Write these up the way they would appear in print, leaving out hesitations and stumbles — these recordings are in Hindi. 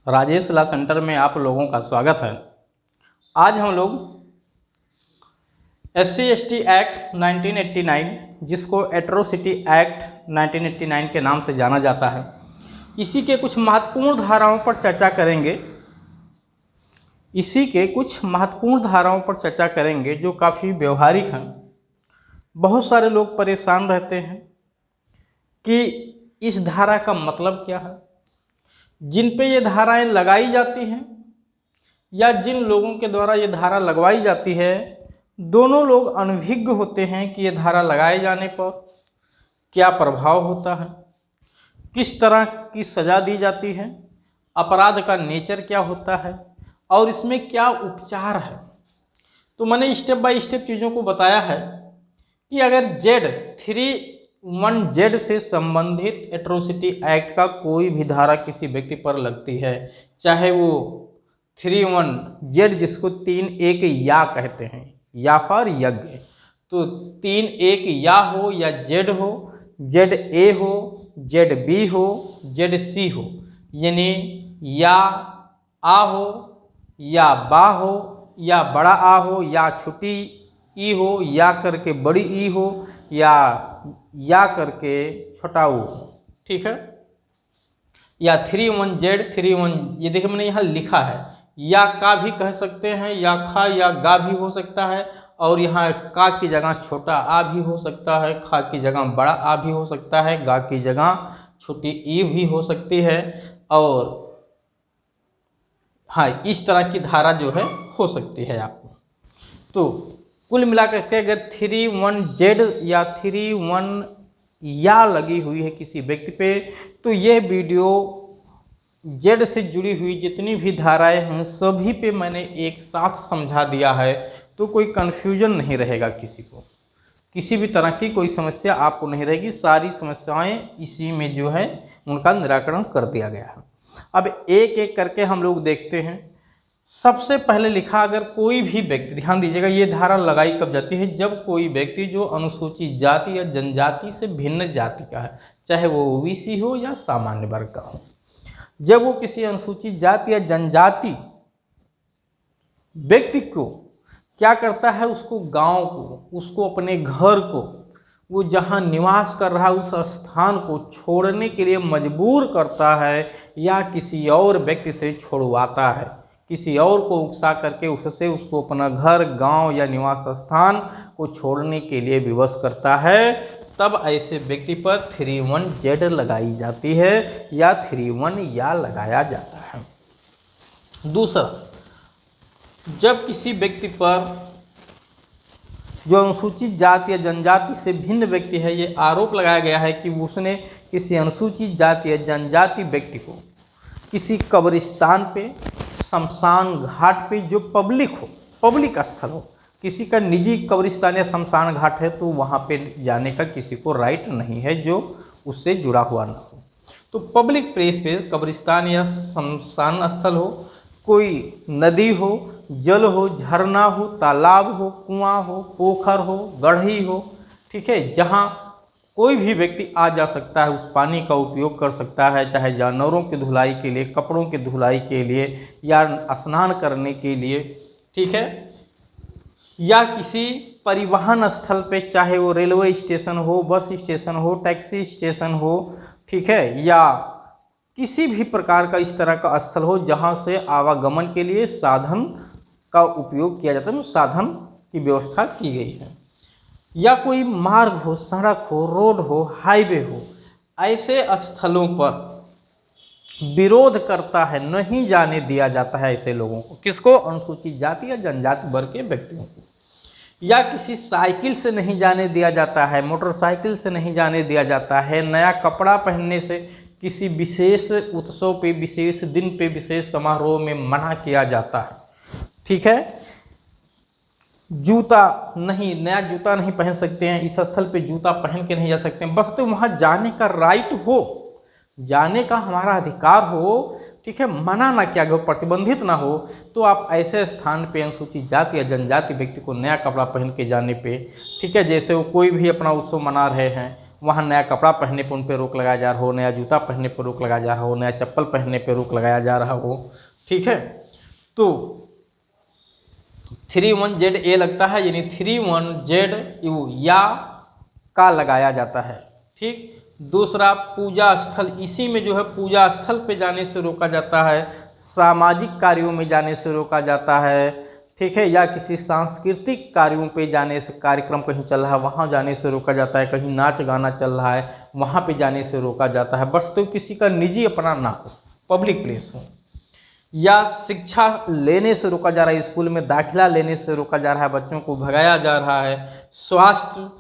राजेश ला सेंटर में आप लोगों का स्वागत है। आज हम लोग SC/ST एक्ट 1989, जिसको एट्रोसिटी एक्ट 1989 के नाम से जाना जाता है, इसी के कुछ महत्वपूर्ण धाराओं पर चर्चा करेंगे जो काफ़ी व्यवहारिक हैं। बहुत सारे लोग परेशान रहते हैं कि इस धारा का मतलब क्या है। जिन पे ये धाराएं लगाई जाती हैं या जिन लोगों के द्वारा ये धारा लगवाई जाती है, दोनों लोग अनभिज्ञ होते हैं कि ये धारा लगाए जाने पर क्या प्रभाव होता है, किस तरह की सज़ा दी जाती है, अपराध का नेचर क्या होता है और इसमें क्या उपचार है। तो मैंने स्टेप बाय स्टेप चीज़ों को बताया है कि अगर Z31Z से संबंधित एट्रोसिटी एक्ट का कोई भी धारा किसी व्यक्ति पर लगती है, चाहे वो 31Z जिसको 3-1 या कहते हैं, या फॉर यज्ञ, तो 3-1 या हो या Z हो, ZA हो, ZB हो, ZC हो, यानी या आ हो या बा हो या बड़ा आ हो या छोटी ई हो या करके बड़ी ई हो या करके छोटा ओ, ठीक है, या 31Z ये देखिए मैंने यहाँ लिखा है, या का भी कह सकते हैं, या खा या गा भी हो सकता है, और यहाँ का की जगह छोटा आ भी हो सकता है, खा की जगह बड़ा आ भी हो सकता है, गा की जगह छोटी ई भी हो सकती है, और हाँ इस तरह की धारा जो है हो सकती है आपको। तो कुल मिलाकर के अगर 31Z या 31 या लगी हुई है किसी व्यक्ति पे, तो यह वीडियो Z से जुड़ी हुई जितनी भी धाराएं हैं सभी पे मैंने एक साथ समझा दिया है, तो कोई कन्फ्यूजन नहीं रहेगा किसी को, किसी भी तरह की कोई समस्या आपको नहीं रहेगी। सारी समस्याएं इसी में जो है उनका निराकरण कर दिया गया है। अब एक एक करके हम लोग देखते हैं। सबसे पहले लिखा, अगर कोई भी व्यक्ति, ध्यान दीजिएगा ये धारा लगाई कब जाती है, जब कोई व्यक्ति जो अनुसूचित जाति या जनजाति से भिन्न जाति का है, चाहे वो OBC हो या सामान्य वर्ग का हो, जब वो किसी अनुसूचित जाति या जनजाति व्यक्ति को क्या करता है, उसको गांव को, उसको अपने घर को, वो जहां निवास कर रहा है उस स्थान को छोड़ने के लिए मजबूर करता है या किसी और व्यक्ति से छोड़वाता है, किसी और को उकसा करके उससे उसको अपना घर, गांव या निवास स्थान को छोड़ने के लिए विवश करता है, तब ऐसे व्यक्ति पर 31Z लगाई जाती है या 31 या लगाया जाता है। दूसरा, जब किसी व्यक्ति पर जो अनुसूचित जाति या जनजाति से भिन्न व्यक्ति है, ये आरोप लगाया गया है कि उसने किसी अनुसूचित जाति या जनजाति व्यक्ति को किसी कब्रिस्तान पे, शमशान घाट पे, जो पब्लिक स्थल हो, किसी का निजी कब्रिस्तान या शमशान घाट है, तो वहाँ पे जाने का किसी को राइट नहीं है जो उससे जुड़ा हुआ ना हो। तो पब्लिक प्लेस पे, कब्रिस्तान या शमशान स्थल हो, कोई नदी हो, जल हो, झरना हो, तालाब हो, कुआं हो, पोखर हो, गढ़ी हो, ठीक है, जहाँ कोई भी व्यक्ति आ जा सकता है, उस पानी का उपयोग कर सकता है, चाहे जानवरों की धुलाई के लिए, कपड़ों की धुलाई के लिए या स्नान करने के लिए, ठीक है, या किसी परिवहन स्थल पे, चाहे वो रेलवे स्टेशन हो, बस स्टेशन हो, टैक्सी स्टेशन हो, ठीक है, या किसी भी प्रकार का इस तरह का स्थल हो जहाँ से आवागमन के लिए साधन का उपयोग किया जाता है, साधन की व्यवस्था की गई है, या कोई मार्ग हो, सड़क हो, रोड हो, हाईवे हो, ऐसे स्थलों पर विरोध करता है, नहीं जाने दिया जाता है ऐसे लोगों को। किसको? अनुसूचित जाति या जनजाति वर्ग के व्यक्तियों को। या किसी साइकिल से नहीं जाने दिया जाता है, मोटरसाइकिल से नहीं जाने दिया जाता है, नया कपड़ा पहनने से किसी विशेष उत्सव पे, विशेष दिन पे, विशेष समारोह में मना किया जाता है, ठीक है। जूता नहीं, नया जूता नहीं पहन सकते हैं, इस स्थल पे जूता पहन के नहीं जा सकते हैं, बस तो वहाँ जाने का राइट हो, जाने का हमारा अधिकार हो, ठीक है, मना ना किया गया हो, प्रतिबंधित ना हो, तो आप ऐसे स्थान पे अनुसूचित जाति या जनजाति व्यक्ति को नया कपड़ा पहन के जाने पे, ठीक है, जैसे वो कोई भी अपना उत्सव मना रहे हैं, वहाँ नया कपड़ा पहनने पर उन पर रोक लगाया जा रहा हो, नया जूता पहनने पर रोक लगाया जा रहा हो, नया चप्पल पहनने पर रोक लगाया जा रहा हो। ठीक है, तो 31ZA लगता है, यानी 31ZU या का लगाया जाता है। ठीक, दूसरा पूजा स्थल, इसी में जो है पूजा स्थल पे जाने से रोका जाता है, सामाजिक कार्यों में जाने से रोका जाता है। ठीक है, या किसी सांस्कृतिक कार्यों पे जाने से, कार्यक्रम कहीं चल रहा है वहाँ जाने से रोका जाता है, कहीं नाच गाना चल रहा है वहाँ पे जाने से रोका जाता है, बस तो किसी का निजी अपना ना हो, पब्लिक प्लेस हो। या शिक्षा लेने से रोका जा रहा है, स्कूल में दाखिला लेने से रोका जा रहा है, बच्चों को भगाया जा रहा है। स्वास्थ्य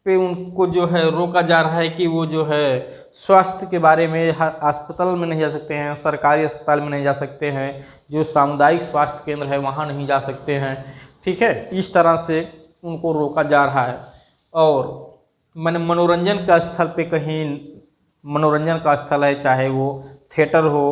पे उनको जो है रोका जा रहा है कि वो जो है स्वास्थ्य के बारे में अस्पताल में नहीं जा सकते हैं, सरकारी अस्पताल में नहीं जा सकते हैं, जो सामुदायिक स्वास्थ्य केंद्र है वहाँ नहीं जा सकते हैं। ठीक है, इस तरह से उनको रोका जा रहा है। और मनोरंजन का स्थल पे, कहीं मनोरंजन का स्थल है, चाहे वो थिएटर हो,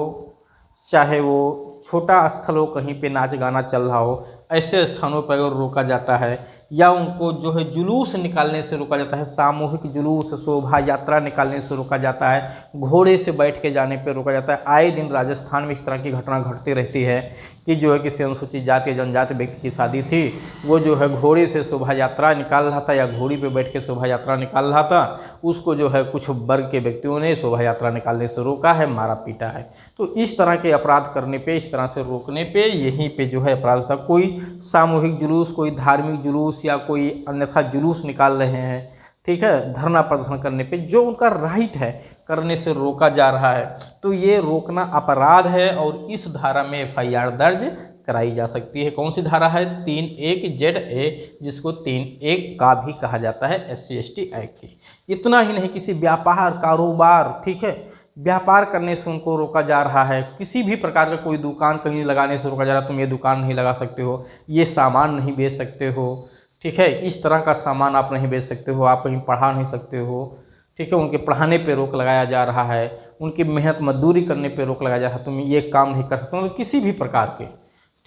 चाहे वो छोटा स्थल हो, कहीं पे नाच गाना चल रहा हो, ऐसे स्थानों पर रोका जाता है। या उनको जो है जुलूस निकालने से रोका जाता है, सामूहिक जुलूस, शोभा यात्रा निकालने से रोका जाता है, घोड़े से बैठ के जाने पर रोका जाता है। आए दिन राजस्थान में इस तरह की घटना घटती रहती है कि जो है किसी अनुसूचित जाति या जनजाति व्यक्ति की शादी थी, वो जो है घोड़े से शोभा यात्रा निकाल रहा था या घोड़ी पे बैठ के शोभा यात्रा निकाल रहा था, उसको जो है कुछ वर्ग के व्यक्तियों ने शोभा यात्रा निकालने से रोका है, मारा पीटा है। तो इस तरह के अपराध करने पे, इस तरह से रोकने पे, यहीं पे जो है अपराध था। कोई सामूहिक जुलूस, कोई धार्मिक जुलूस या कोई अन्यथा जुलूस निकाल रहे हैं, ठीक है, धरना प्रदर्शन करने पे, जो उनका राइट है, करने से रोका जा रहा है, तो ये रोकना अपराध है और इस धारा में FIR दर्ज कराई जा सकती है। कौन सी धारा है? 31ZA, जिसको 31 का भी कहा जाता है SC/ST एक्ट की। इतना ही नहीं, किसी व्यापार, कारोबार, ठीक है, व्यापार करने से उनको रोका जा रहा है। किसी भी प्रकार का कोई दुकान कहीं लगाने से रोका जा रहा है, तुम ये दुकान नहीं लगा सकते हो, ये सामान नहीं बेच सकते हो, ठीक है, इस तरह का सामान आप नहीं बेच सकते हो, आप कहीं पढ़ा नहीं सकते हो, ठीक है, उनके पढ़ाने पे रोक लगाया जा रहा है, उनकी मेहनत मजदूरी करने पे रोक लगाया जा रहा है, तुम ये काम नहीं कर सकते हो, मतलब किसी भी प्रकार के,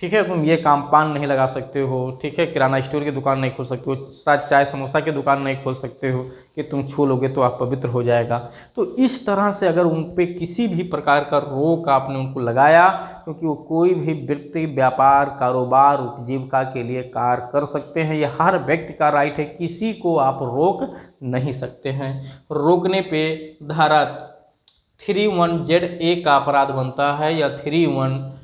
ठीक है, तुम ये काम, पान नहीं लगा सकते हो, ठीक है, किराना स्टोर की दुकान नहीं खोल सकते हो, साथ चाय समोसा की दुकान नहीं खोल सकते हो कि तुम छू लोगे तो आप पवित्र हो जाएगा। तो इस तरह से अगर उन पे किसी भी प्रकार का रोक आपने उनको लगाया, क्योंकि वो कोई भी व्यक्ति व्यापार, कारोबार, उपजीविका के लिए कार्य कर सकते हैं, ये हर व्यक्ति का राइट है, किसी को आप रोक नहीं सकते हैं। रोकने पे धारा 31ZA का अपराध बनता है, या 31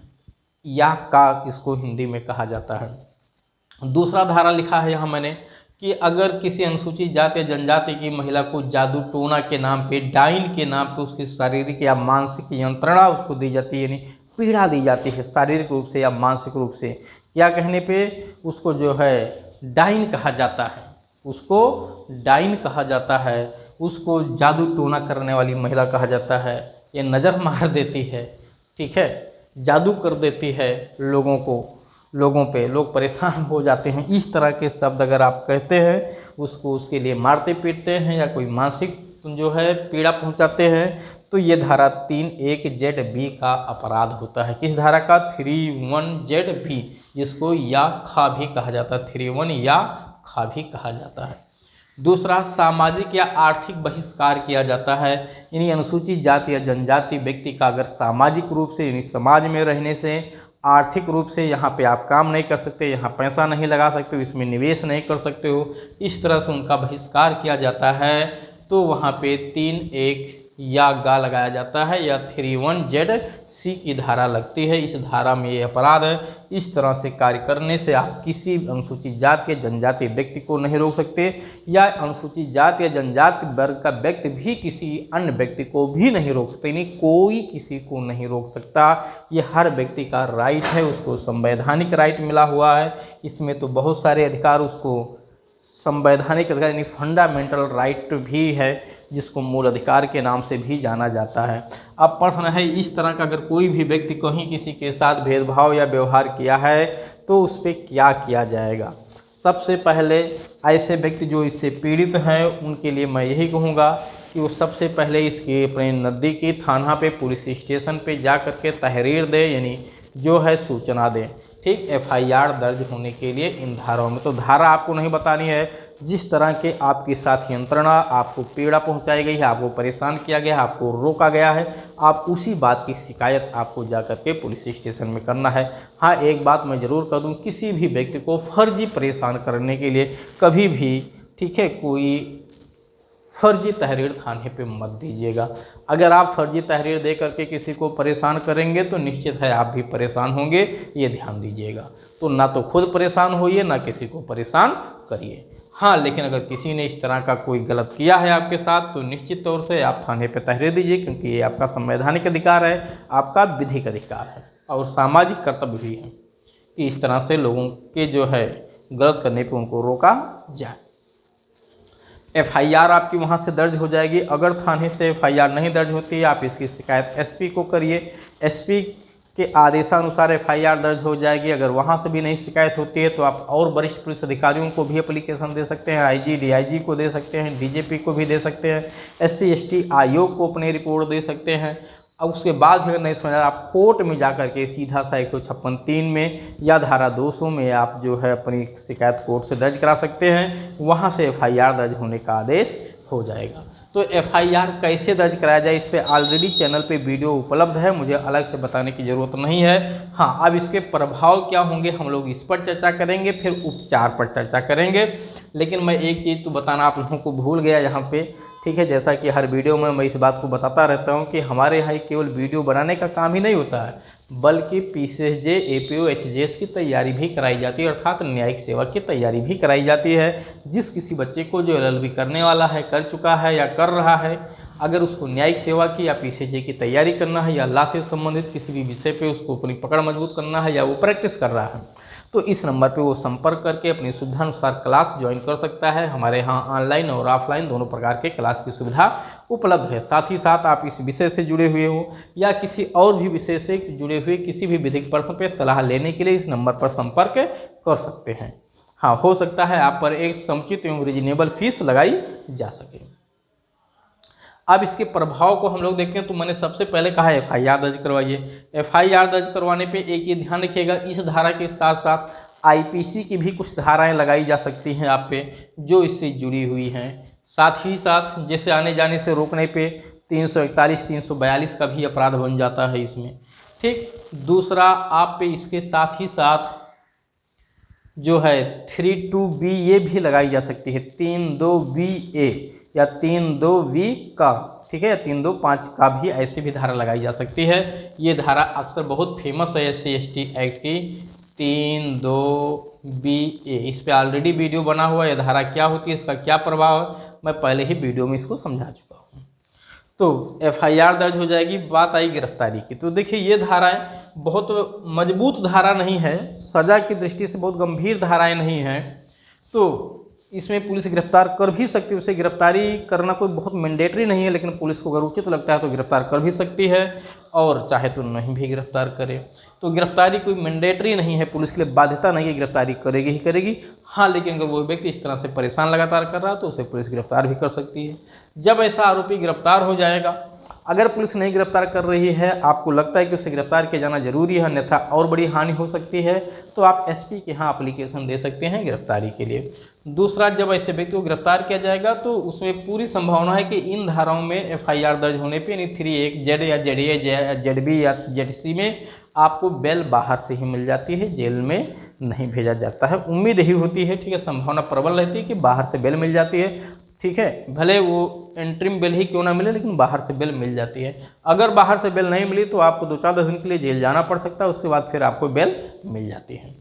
या का इसको हिंदी में कहा जाता है। दूसरा धारा लिखा है यहाँ मैंने कि अगर किसी अनुसूचित जाति या जनजाति की महिला को जादू टोना के नाम पे, डाइन के नाम पे उसकी शारीरिक या मानसिक यंत्रणा उसको दी जाती है, यानी पीड़ा दी जाती है शारीरिक रूप से या मानसिक रूप से, क्या कहने पे उसको जो है डाइन कहा जाता है, उसको डाइन कहा जाता है, उसको जादू टोना करने वाली महिला कहा जाता है। ये नज़र मार देती है, ठीक है, जादू कर देती है लोगों को, लोगों पे, लोग परेशान हो जाते हैं, इस तरह के शब्द अगर आप कहते हैं उसको, उसके लिए मारते पीटते हैं या कोई मानसिक जो है पीड़ा पहुंचाते हैं, तो ये धारा 31ZB का अपराध होता है। किस धारा का? 31ZB, जिसको या खा भी कहा जाता है, 31 या खा भी कहा जाता है। दूसरा, सामाजिक या आर्थिक बहिष्कार किया जाता है, यानी अनुसूचित जाति या जनजाति व्यक्ति का अगर सामाजिक रूप से, यानी समाज में रहने से, आर्थिक रूप से यहाँ पे आप काम नहीं कर सकते, यहाँ पैसा नहीं लगा सकते हो, इसमें निवेश नहीं कर सकते हो, इस तरह से उनका बहिष्कार किया जाता है, तो वहाँ पे 31 या गा लगाया जाता है, या 31ZC की धारा लगती है। इस धारा में ये अपराध है। इस तरह से कार्य करने से आप किसी अनुसूचित जाति या जनजाति व्यक्ति को नहीं रोक सकते, या अनुसूचित जाति या जनजाति वर्ग का व्यक्ति भी किसी अन्य व्यक्ति को भी नहीं रोक सकते, यानी कोई किसी को नहीं रोक सकता। ये हर व्यक्ति का राइट है, उसको संवैधानिक राइट मिला हुआ है। इसमें तो बहुत सारे अधिकार, उसको संवैधानिक अधिकार यानी फंडामेंटल राइट भी है, जिसको मूल अधिकार के नाम से भी जाना जाता है। अब प्रश्न है, इस तरह का अगर कोई भी व्यक्ति कहीं किसी के साथ भेदभाव या व्यवहार किया है तो उस पर क्या किया जाएगा? सबसे पहले ऐसे व्यक्ति जो इससे पीड़ित हैं उनके लिए मैं यही कहूँगा कि वो सबसे पहले इसके अपने नज़दीकी थाना पे, पुलिस स्टेशन पे जा कर के तहरीर दे, यानी जो है सूचना दें, ठीक, FIR दर्ज होने के लिए इन धाराओं में। तो धारा आपको नहीं बतानी है, जिस तरह के आपके साथ यंत्रणा, आपको पीड़ा पहुंचाई गई है, आपको परेशान किया गया है, आपको रोका गया है, आप उसी बात की शिकायत आपको जाकर के पुलिस स्टेशन में करना है। हाँ, एक बात मैं ज़रूर कर दूँ, किसी भी व्यक्ति को फर्जी परेशान करने के लिए कभी भी, ठीक है, कोई फर्जी तहरीर थाने पे मत दीजिएगा। अगर आप फर्जी तहरीर दे करके किसी को परेशान करेंगे तो निश्चित है आप भी परेशान होंगे, ये ध्यान दीजिएगा। तो ना तो खुद परेशान होइए, ना किसी को परेशान करिए। हाँ, लेकिन अगर किसी ने इस तरह का कोई गलत किया है आपके साथ तो निश्चित तौर से आप थाने पे तहरीर दीजिए, क्योंकि ये आपका संवैधानिक अधिकार है, आपका विधिक अधिकार है और सामाजिक कर्तव्य भी है कि इस तरह से लोगों के जो है गलत करने पर उनको रोका जाए। FIR आपकी वहाँ से दर्ज हो जाएगी। अगर थाने से FIR नहीं दर्ज होती है, आप इसकी शिकायत SP को करिए। SP के आदेशानुसार FIR दर्ज हो जाएगी। अगर वहाँ से भी नहीं शिकायत होती है तो आप और वरिष्ठ पुलिस अधिकारियों को भी एप्लीकेशन दे सकते हैं, IG DIG को दे सकते हैं, DGP को भी दे सकते हैं, SC ST आयोग को अपनी रिपोर्ट दे सकते हैं। अब उसके बाद भी अगर नहीं समझ आप कोर्ट में जा कर के सीधा सा 156(3) में या धारा 200 में आप जो है अपनी शिकायत कोर्ट से दर्ज करा सकते हैं। वहाँ से FIR दर्ज होने का आदेश हो जाएगा। तो FIR कैसे दर्ज कराया जाए, इस पर ऑलरेडी चैनल पे वीडियो उपलब्ध है, मुझे अलग से बताने की ज़रूरत नहीं है। हाँ, अब इसके प्रभाव क्या होंगे हम लोग इस पर चर्चा करेंगे, फिर उपचार पर चर्चा करेंगे। लेकिन मैं एक चीज़ तो बताना आप लोगों को भूल गया यहाँ पे, ठीक है। जैसा कि हर वीडियो में मैं इस बात को बताता रहता हूँ कि हमारे यहाँ केवल वीडियो बनाने का काम ही नहीं होता है, बल्कि PCSJ APO HJS की तैयारी भी कराई जाती है, अर्थात न्यायिक सेवा की तैयारी भी कराई जाती है। जिस किसी बच्चे को जो LLB करने वाला है, कर चुका है या कर रहा है, अगर उसको न्यायिक सेवा की या PCSJ की तैयारी करना है या लॉ से संबंधित किसी भी विषय पे उसको अपनी पकड़ मजबूत करना है या वो प्रैक्टिस कर रहा है, तो इस नंबर पे वो संपर्क करके अपनी सुविधानुसार क्लास ज्वाइन कर सकता है। हमारे यहाँ ऑनलाइन और ऑफलाइन दोनों प्रकार के क्लास की सुविधा उपलब्ध है। साथ ही साथ आप इस विषय से जुड़े हुए हो या किसी और भी विषय से जुड़े हुए किसी भी विधिक प्रश्न पे सलाह लेने के लिए इस नंबर पर संपर्क कर सकते हैं। हाँ, हो सकता है आप पर एक समुचित एवं रिजनेबल फीस लगाई जा सके। अब इसके प्रभाव को हम लोग देखें तो मैंने सबसे पहले कहा FIR दर्ज करवाइए। FIR दर्ज करवाने पे एक ये ध्यान रखिएगा, इस धारा के साथ साथ IPC की भी कुछ धाराएं लगाई जा सकती हैं आप पे जो इससे जुड़ी हुई हैं। साथ ही साथ जैसे आने जाने से रोकने पे 341 342 का भी अपराध बन जाता है इसमें, ठीक। दूसरा, आप पे इसके साथ ही साथ जो है 32B ये भी लगाई जा सकती है, 32BA या 32V का, ठीक है, या 325 का भी ऐसी भी धारा लगाई जा सकती है। ये धारा अक्सर बहुत फेमस है SC ST एक्ट की 32BA। इस पर ऑलरेडी वीडियो बना हुआ है। ये धारा क्या होती है, इसका क्या प्रभाव है, मैं पहले ही वीडियो में इसको समझा चुका हूँ। तो FIR दर्ज हो जाएगी। बात आई गिरफ्तारी की, तो देखिए ये धाराएं बहुत मजबूत धारा नहीं है, सज़ा की दृष्टि से बहुत गंभीर धाराएं नहीं हैं, तो इसमें पुलिस गिरफ्तार कर भी सकती है। उसे गिरफ्तारी करना कोई बहुत मैंडेटरी नहीं है, लेकिन पुलिस को अगर उचित लगता है तो गिरफ्तार कर भी सकती है और चाहे तो नहीं भी गिरफ्तार करे। तो गिरफ्तारी कोई मैंडेटरी नहीं है, पुलिस के लिए बाध्यता नहीं है, गिरफ्तारी करेगी ही करेगी। हाँ, लेकिन अगर वो व्यक्ति इस तरह से परेशान लगातार कर रहा है तो उसे पुलिस गिरफ्तार भी कर सकती है। जब ऐसा आरोपी गिरफ्तार हो जाएगा, अगर पुलिस नहीं गिरफ्तार कर रही है, आपको लगता है कि उसे गिरफ्तार किया जाना जरूरी है अन्यथा और बड़ी हानि हो सकती है, तो आप SP के यहाँ एप्लीकेशन दे सकते हैं गिरफ्तारी के लिए। दूसरा, जब ऐसे व्यक्ति को गिरफ्तार किया जाएगा तो उसमें पूरी संभावना है कि इन धाराओं में FIR दर्ज होने पे यानी 31Z या ZA या ZB या ZC में आपको बेल बाहर से ही मिल जाती है, जेल में नहीं भेजा जाता है। उम्मीद यही होती है, ठीक है, संभावना प्रबल रहती है कि बाहर से बेल मिल जाती है, ठीक है, भले वो एंट्रीम बेल ही क्यों ना मिले लेकिन बाहर से बेल मिल जाती है। अगर बाहर से बेल नहीं मिली तो आपको 2-4 दिन के लिए जेल जाना पड़ सकता है, उसके बाद फिर आपको बेल मिल जाती है।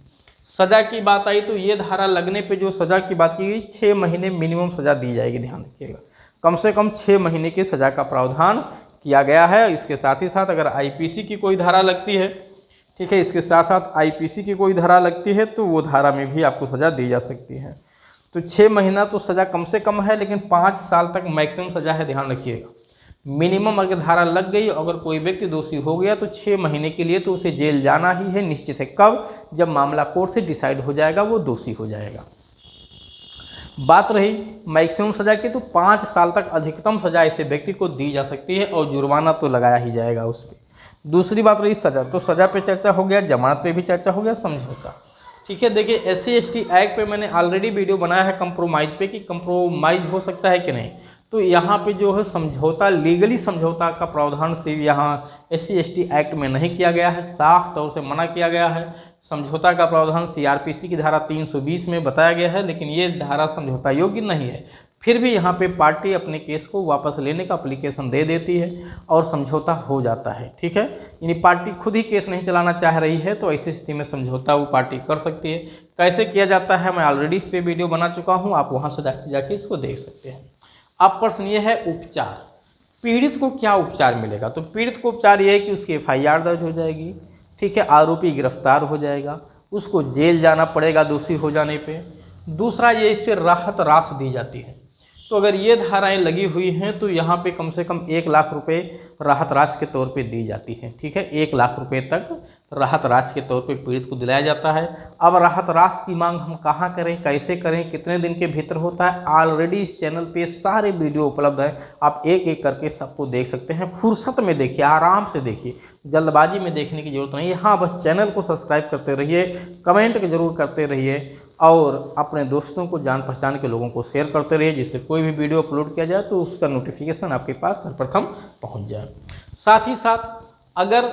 सज़ा की बात आई तो ये धारा लगने पे जो सज़ा की बात की गई 6 महीने मिनिमम सज़ा दी जाएगी। ध्यान रखिएगा, कम से कम 6 महीने की सज़ा का प्रावधान किया गया है। इसके साथ ही साथ अगर IPC की कोई धारा लगती है, ठीक है, इसके साथ साथ IPC की कोई धारा लगती है तो वो धारा में भी आपको सज़ा दी जा सकती है। तो 6 महीना तो सज़ा कम से कम है, लेकिन 5 साल तक मैक्सिमम सज़ा है। ध्यान रखिएगा, मिनिमम अगर धारा लग गई, अगर कोई व्यक्ति दोषी हो गया तो 6 महीने के लिए तो उसे जेल जाना ही है, निश्चित है। कब? जब मामला कोर्ट से डिसाइड हो जाएगा, वो दोषी हो जाएगा। बात रही मैक्सिमम सज़ा की, तो 5 साल तक अधिकतम सज़ा ऐसे व्यक्ति को दी जा सकती है और जुर्माना तो लगाया ही जाएगा उस पर। दूसरी बात रही सज़ा, तो सज़ा पे चर्चा हो गया, जमानत पे भी चर्चा हो गया, समझौता। ठीक है। देखिए SC/ST एक्ट पे मैंने ऑलरेडी वीडियो बनाया है कंप्रोमाइज़ पे कि कंप्रोमाइज़ हो सकता है कि नहीं। तो यहाँ पे जो है समझौता, लीगली समझौता का प्रावधान सिर्फ यहाँ SC/ST एक्ट में नहीं किया गया है, साफ तौर से मना किया गया है। समझौता का प्रावधान CRPC की धारा 320 में बताया गया है, लेकिन ये धारा समझौता योग्य नहीं है। फिर भी यहाँ पे पार्टी अपने केस को वापस लेने का एप्लीकेशन दे देती है और समझौता हो जाता है। ठीक है, यानी पार्टी खुद ही केस नहीं चलाना चाह रही है तो ऐसी स्थिति में समझौता वो पार्टी कर सकती है। कैसे किया जाता है मैं ऑलरेडी इस पर वीडियो बना चुका हूँ, आप वहाँ से जाके इसको देख सकते हैं। अब प्रश्न ये है उपचार, पीड़ित को क्या उपचार मिलेगा। तो पीड़ित को उपचार ये है कि उसकी FIR दर्ज हो जाएगी, ठीक है, आरोपी गिरफ्तार हो जाएगा, उसको जेल जाना पड़ेगा दोषी हो जाने पे। दूसरा ये इस पर राहत राशि दी जाती है। तो अगर ये धाराएं लगी हुई हैं तो यहाँ पे कम से कम 1 लाख रुपए राहत राशि के तौर पे दी जाती है। ठीक है, 1 लाख रुपए तक राहत राशि के तौर पे पीड़ित को दिलाया जाता है। अब राहत राशि की मांग हम कहाँ करें, कैसे करें, कितने दिन के भीतर होता है, ऑलरेडी इस चैनल पे सारे वीडियो उपलब्ध है। आप एक एक करके सबको देख सकते हैं। फुर्सत में देखिए, आराम से देखिए, जल्दबाजी में देखने की जरूरत नहीं है। हाँ, बस चैनल को सब्सक्राइब करते रहिए, कमेंट जरूर करते रहिए और अपने दोस्तों को, जान पहचान के लोगों को शेयर करते रहिए, जिससे कोई भी वीडियो अपलोड किया जाए तो उसका नोटिफिकेशन आपके पास सर्वप्रथम पहुंच जाए। साथ ही साथ अगर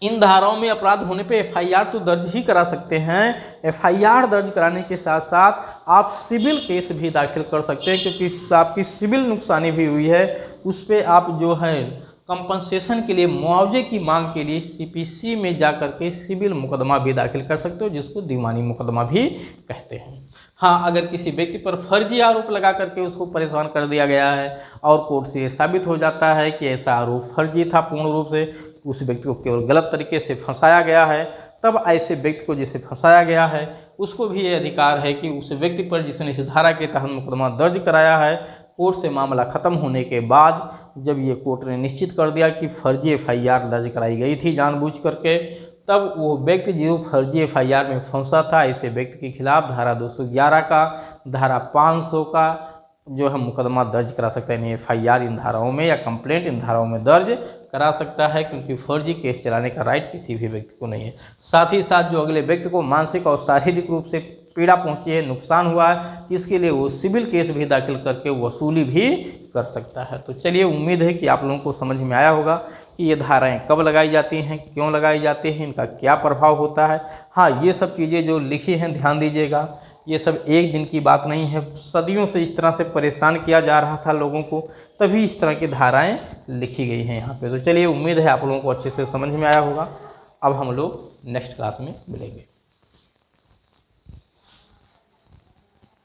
इन धाराओं में अपराध होने पे FIR तो दर्ज ही करा सकते हैं। FIR दर्ज कराने के साथ साथ आप सिविल केस भी दाखिल कर सकते हैं, क्योंकि आपकी सिविल नुकसानी भी हुई है, उस पर आप जो है कंपनसेशन के लिए, मुआवजे की मांग के लिए CPC में जा करके सिविल मुकदमा भी दाखिल कर सकते हो, जिसको दीवानी मुकदमा भी कहते हैं। हाँ, अगर किसी व्यक्ति पर फर्जी आरोप लगा करके उसको परेशान कर दिया गया है और कोर्ट से ये साबित हो जाता है कि ऐसा आरोप फर्जी था, पूर्ण रूप से उस व्यक्ति को केवल गलत तरीके से फंसाया गया है, तब ऐसे व्यक्ति को जिसे फंसाया गया है उसको भी ये अधिकार है कि उस व्यक्ति पर जिसने इस धारा के तहत मुकदमा दर्ज कराया है, कोर्ट से मामला खत्म होने के बाद जब ये कोर्ट ने निश्चित कर दिया कि फर्जी FIR दर्ज कराई गई थी जानबूझ करके, तब वो व्यक्ति जो फर्जी FIR में फंसा था, ऐसे व्यक्ति के खिलाफ धारा 211 का, धारा 500 का जो है मुकदमा दर्ज करा सकता है। यानी FIR इन धाराओं में या कंप्लेंट इन धाराओं में दर्ज करा सकता है, क्योंकि फर्जी केस चलाने का राइट किसी भी व्यक्ति को नहीं है। साथ ही साथ जो अगले व्यक्ति को मानसिक और शारीरिक रूप से पीड़ा पहुंची है, नुकसान हुआ है, इसके लिए वो सिविल केस भी दाखिल करके वसूली भी कर सकता है। तो चलिए, उम्मीद है कि आप लोगों को समझ में आया होगा कि ये धाराएं कब लगाई जाती हैं, क्यों लगाई जाती हैं, इनका क्या प्रभाव होता है। हाँ, ये सब चीज़ें जो लिखी हैं ध्यान दीजिएगा, ये सब एक दिन की बात नहीं है। सदियों से इस तरह से परेशान किया जा रहा था लोगों को, तभी इस तरह की धाराएं लिखी गई हैं यहाँ पे। तो चलिए, उम्मीद है आप लोगों को अच्छे से समझ में आया होगा। अब हम लोग नेक्स्ट क्लास में मिलेंगे।